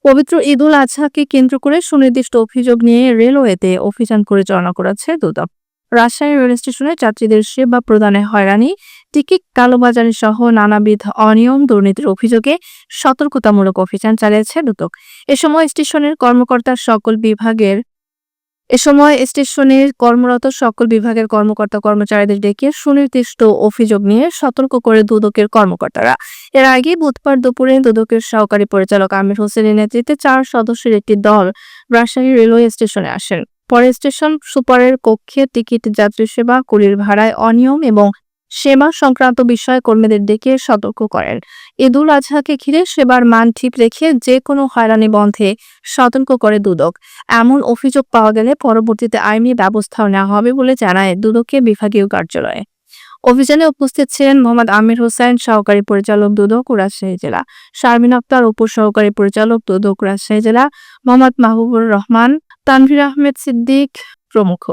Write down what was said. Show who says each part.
Speaker 1: পবিত্র ঈদুল আজহাকে কেন্দ্র করে সুনির্দিষ্ট অভিযোগ নিয়ে রেলওয়েতে অভিযান পরিচালনা করেছে দুদক। রাজশাহী রেল স্টেশনে যাত্রীদের সেবা প্রদানে হয়রানি, টিকিট কালোবাজারি সহ নানাবিধ অনিয়ম দুর্নীতির অভিযোগে সতর্কতামূলক অভিযান চালিয়েছে দুদক। এ সময় স্টেশনের কর্মরত সকল বিভাগের কর্মকর্তা কর্মচারীদের ডেকে সুনির্দিষ্ট অভিযোগ নিয়ে সতর্ক করে দুদকের কর্মকর্তারা। এর আগে বুধবার দুপুরে দুদকের সহকারী পরিচালক আমির হোসেনের নেতৃত্বে 4 সদস্যের একটি দল রাজশাহী রেলওয়ে স্টেশনে আসেন। পরে স্টেশন সুপারের কক্ষে টিকিট, যাত্রী সেবা, কুলির ভাড়ায় অনিয়ম এবং সেবা সংক্রান্ত বিষয়ে কর্মীদের ডেকে সতর্ক করেন। ঈদুল আজহাকে ঘিরে সেবার মান ঠিক রেখে যে কোনো হয়রানি বন্ধে সতর্ক করে দুদক। এমন অভিযোগ পাওয়া গেলে পরবর্তীতে আইনি ব্যবস্থাও নেওয়া হবে বলে জানায় দুদকের বিভাগীয় কার্যালয়ে। অভিযানে উপস্থিত ছিলেন মোহাম্মদ আমির হোসেন, সহকারী পরিচালক দুদক রাজশাহী জেলা, শারমিন আক্তার, উপসহকারী পরিচালক দুদক রাজশাহী জেলা, মোহাম্মদ মাহবুবুর রহমান, তানভীর আহমেদ সিদ্দিক প্রমুখ।